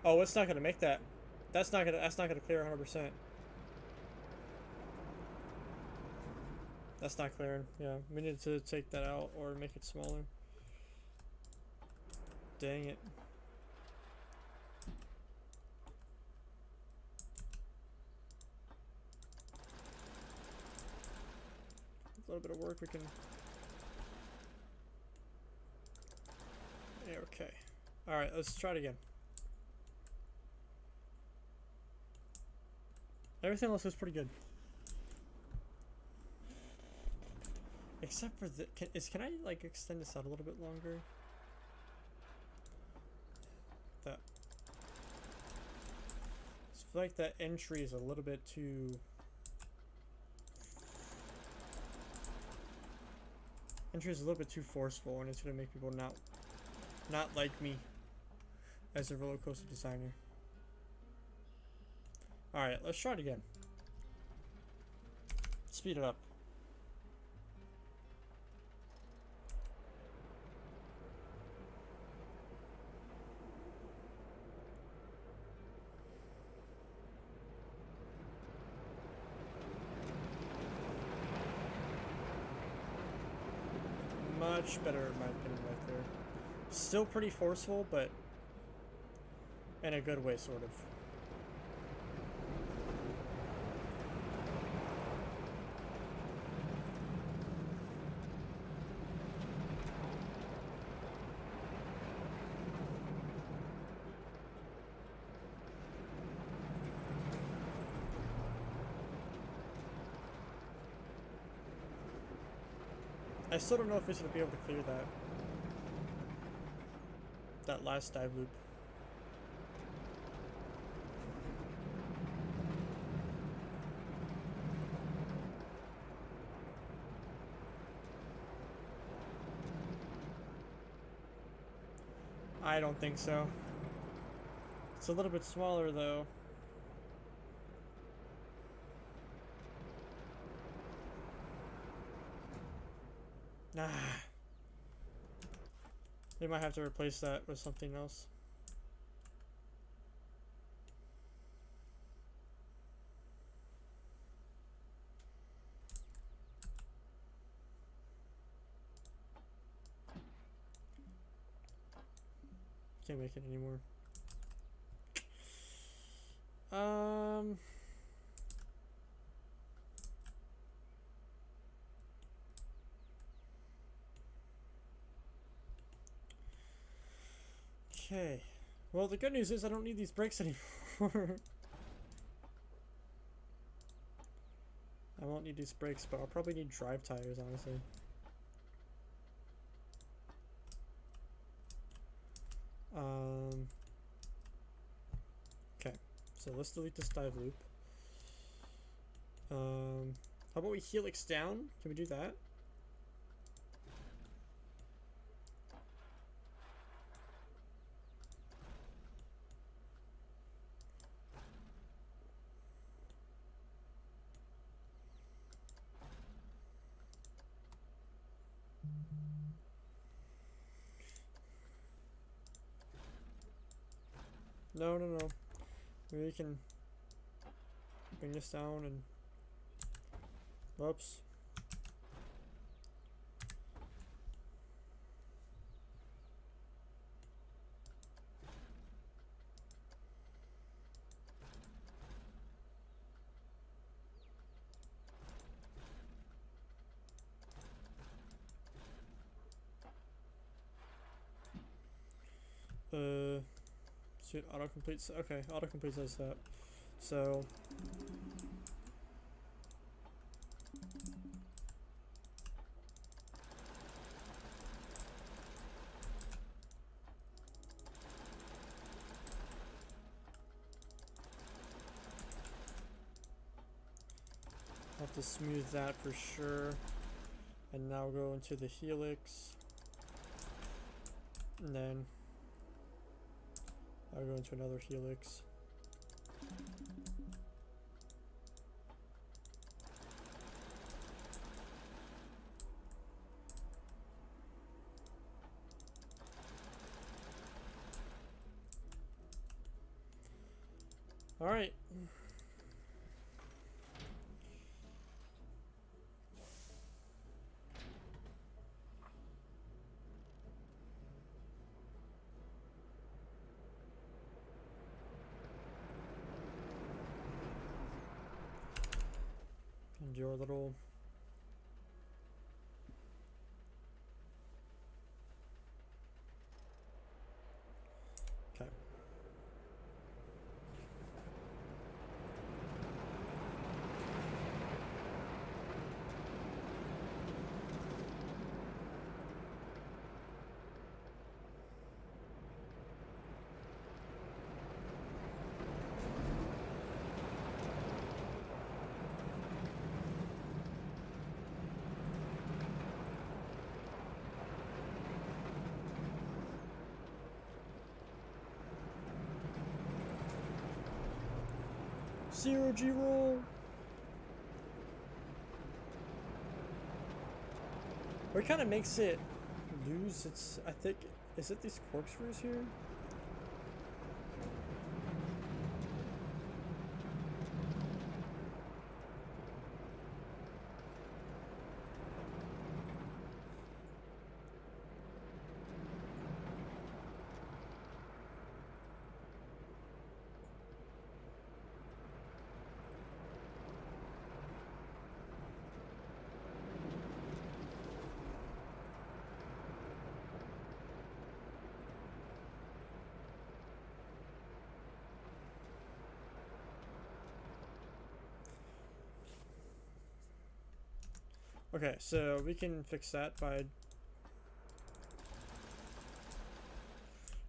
Oh, it's not gonna make that. That's not gonna clear 100%. That's not clearing. Yeah, we need to take that out or make it smaller. Dang it. A little bit of work we can. Yeah, okay. Alright, let's try it again. Everything else is pretty good. Except for the... Can I, like, extend this out a little bit longer? That. I feel like that entry is a little bit too... Entry is a little bit too forceful, and it's gonna make people not like me as a roller coaster designer. Alright, let's try it again. Speed it up. Much better in my opinion right there. Still pretty forceful, but in a good way, sort of. I still don't know if it's gonna be able to clear that last dive loop. I don't think so. It's a little bit smaller though. Nah. They might have to replace that with something else. Can't make it anymore. Okay. Well, the good news is I don't need these brakes anymore. I won't need these brakes, but I'll probably need drive tires, honestly. Okay. So let's delete this dive loop. How about we helix down? Can we do that? No. Maybe we can bring this down and... Whoops. See it autocompletes. Okay, autocomplete says that. So I'll have to smooth that for sure. And now go into the helix. And then I'll go into another helix. All right. And your little okay. Zero G roll. What kind of makes it lose its, I think, is it these corkscrews here? Okay, so we can fix that by...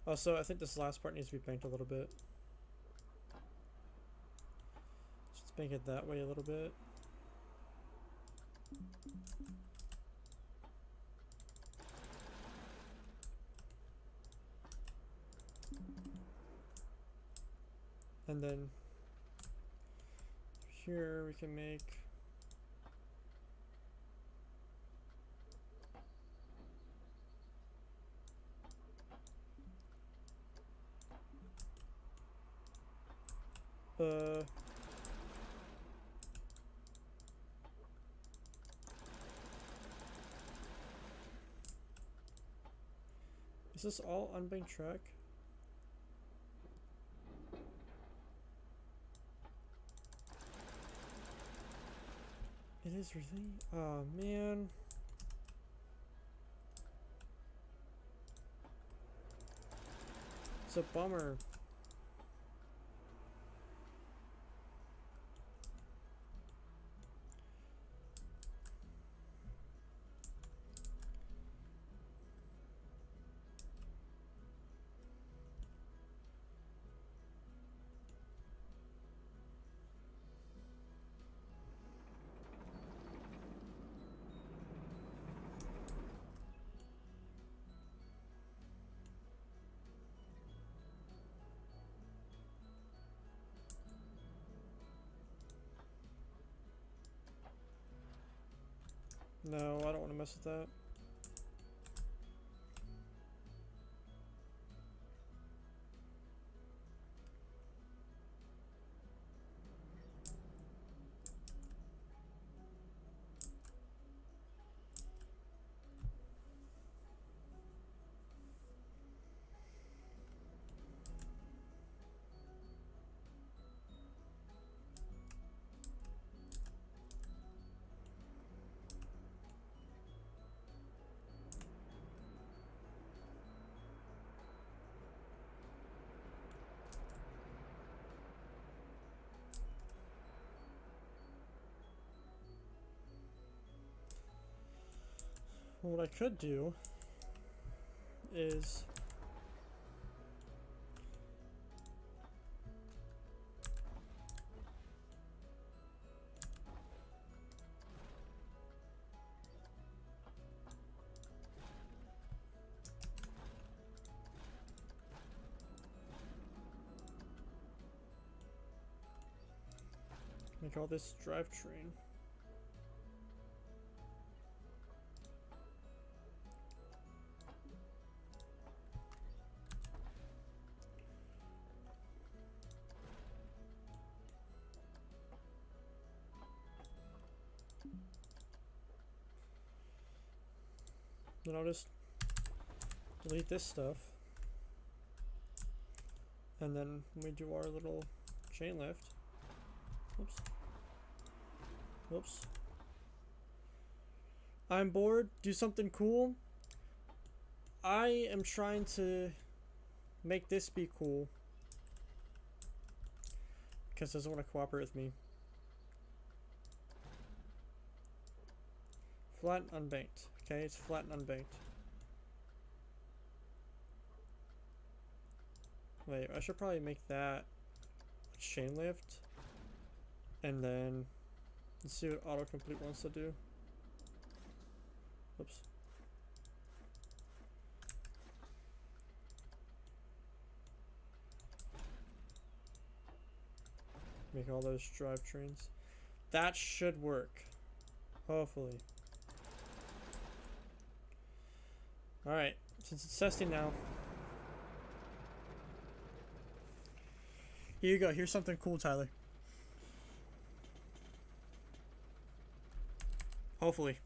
Also, I think this last part needs to be banked a little bit. Let's bank it that way a little bit. And then here we can make... Is this all unbanked track? It is really? Oh man. It's a bummer. No, I don't want to mess with that. What I could do is make all this drivetrain. Then I'll just delete this stuff. And then we do our little chain lift. Oops. Whoops. I'm bored. Do something cool. I am trying to make this be cool. Because it doesn't want to cooperate with me. Flat and unbanked. Okay, it's flat and unbanked. Wait, I should probably make that a chain lift. And then let's see what autocomplete wants to do. Oops. Make all those drivetrains. That should work. Hopefully. Alright, since it's testing now. Here you go, here's something cool, Tyler. Hopefully.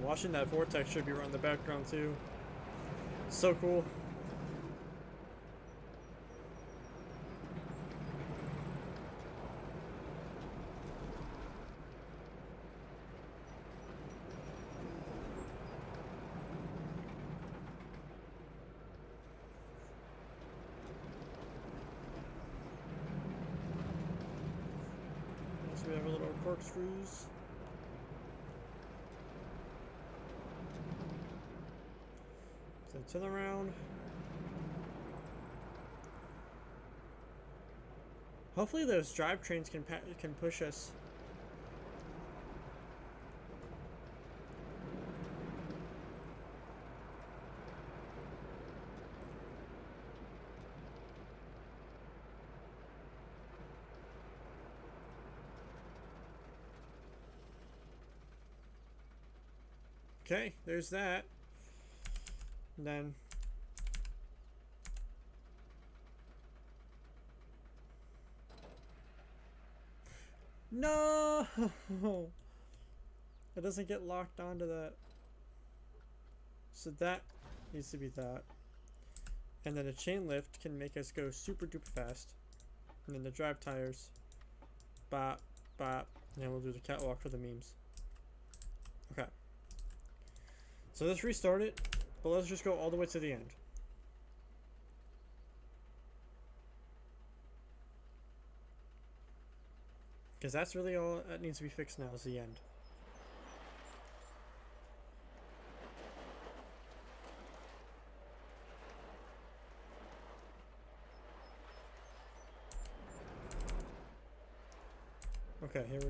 Watching that vortex should be running in the background too. So cool. Next we have a little corkscrews. Turn around. Hopefully those drivetrains can push us. Okay, there's that. And then no, it doesn't get locked onto that. So that needs to be that. And then a chain lift can make us go super duper fast. And then the drive tires, bop, bop, and then we'll do the catwalk for the memes. Okay. So let's restart it. But let's just go all the way to the end. Because that's really all that needs to be fixed now is the end. Okay, here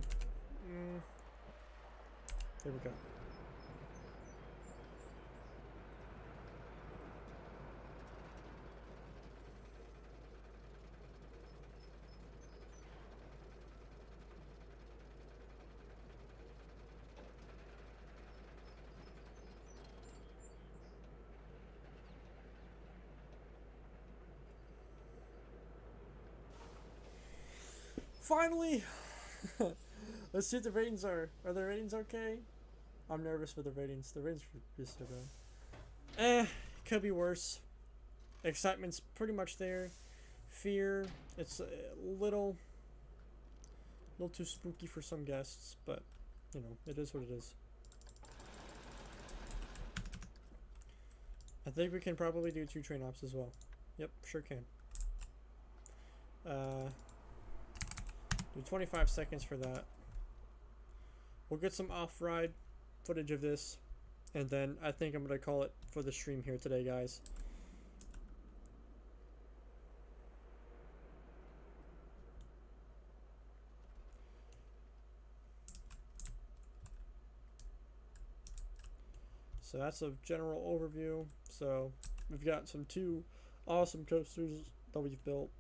we go. finally! Let's see what the ratings are. Are the ratings okay? I'm nervous for the ratings. The ratings are just so bad. Could be worse. Excitement's pretty much there. Fear, it's a little too spooky for some guests, but you know, it is what it is. I think we can probably do 2 train ops as well. Yep, sure can. Do 25 seconds for that. We'll get some off-ride footage of this, and then I think I'm gonna call it for the stream here today, guys. So that's a general overview. So we've got 2 awesome coasters that we've built.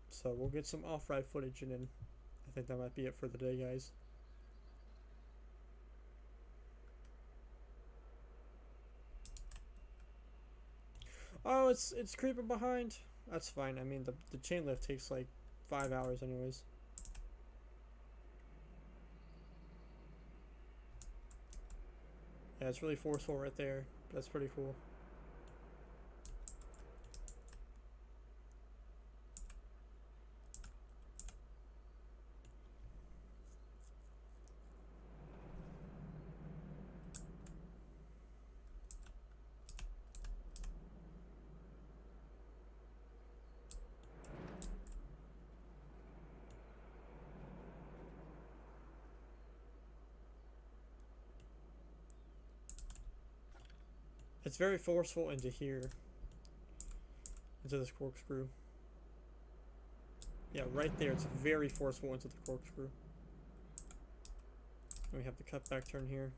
So we'll get some off-ride footage, and then I think that might be it for the day, guys. Oh, it's creeping behind. That's fine. I mean, the chain lift takes like 5 hours anyways. Yeah, it's really forceful right there. That's pretty cool. It's very forceful into here. Into this corkscrew. Yeah, right there. It's very forceful into the corkscrew. And we have the cutback turn here.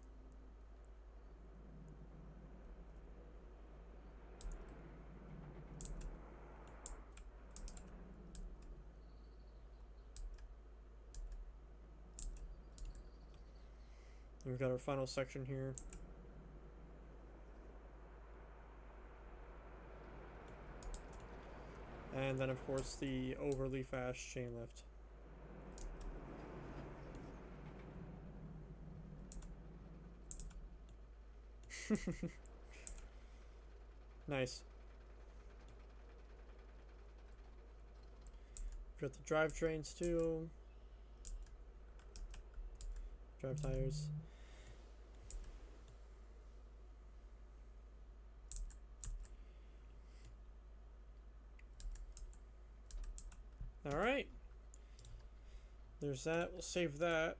And we've got our final section here. And then, of course, the overly fast chain lift. Nice. Got the drivetrains too. Drive tires. Alright. There's that. We'll save that.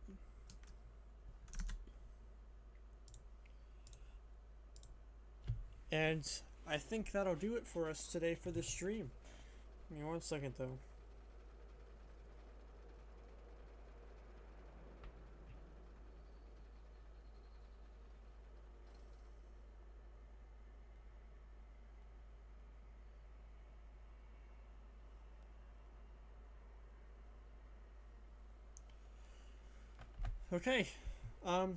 And I think that'll do it for us today for the stream. Give me 1 second though. Okay, a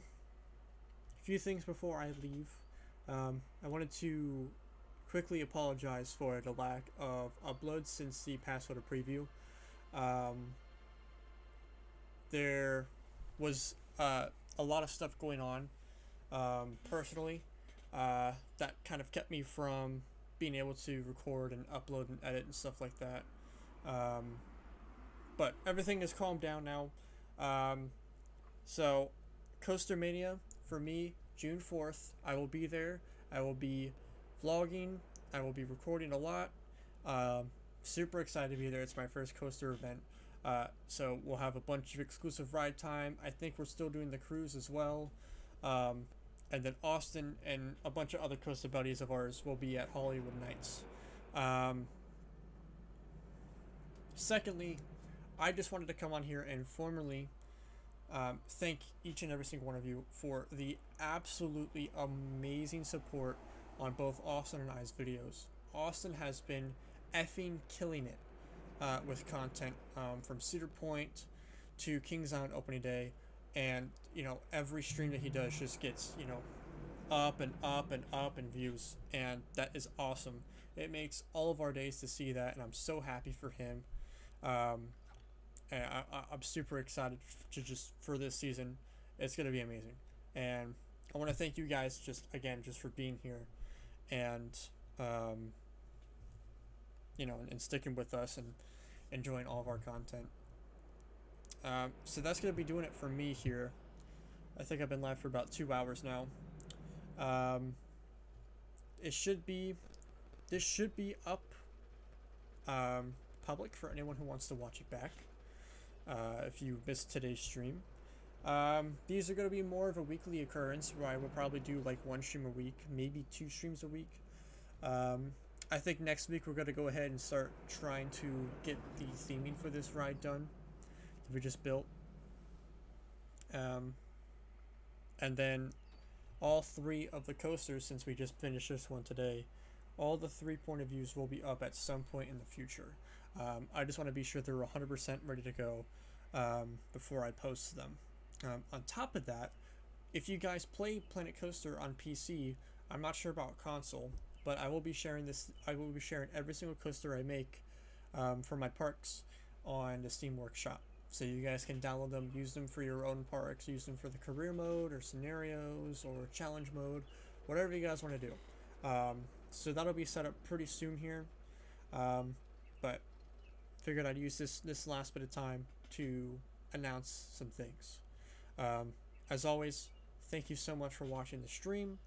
few things before I leave. I wanted to quickly apologize for the lack of uploads since the Passwater preview. There was a lot of stuff going on personally that kind of kept me from being able to record and upload and edit and stuff like that. But everything has calmed down now. So, Coaster Mania, for me, June 4th, I will be there. I will be vlogging. I will be recording a lot. Super excited to be there. It's my first coaster event. So, we'll have a bunch of exclusive ride time. I think we're still doing the cruise as well. And then Austin and a bunch of other coaster buddies of ours will be at Hollywood Nights. Secondly, I just wanted to come on here and formally thank each and every single one of you for the absolutely amazing support on both Austin and I's videos. Austin has been effing killing it with content from Cedar Point to Kings Island opening day, and you know, every stream that he does just gets, you know, up and up and up in views, and that is awesome. It makes all of our days to see that, and I'm so happy for him. And I'm super excited to just for this season. It's gonna be amazing, and I want to thank you guys just for being here, and you know, and sticking with us and enjoying all of our content. So that's gonna be doing it for me here. I think I've been live for about 2 hours now. This should be up public for anyone who wants to watch it back. If you missed today's stream, these are going to be more of a weekly occurrence where I will probably do like 1 stream a week, maybe 2 streams a week. I think next week we're going to go ahead and start trying to get the theming for this ride done that we just built. And then all 3 of the coasters, since we just finished this one today, all the 3 point of views will be up at some point in the future. I just want to be sure they're 100% ready to go before I post them. On top of that, if you guys play Planet Coaster on PC, I'm not sure about console, but I will be sharing this. I will be sharing every single coaster I make for my parks on the Steam Workshop. So you guys can download them, use them for your own parks, use them for the career mode or scenarios or challenge mode, whatever you guys want to do. So that'll be set up pretty soon here. But figured I'd use this last bit of time to announce some things. As always, thank you so much for watching the stream.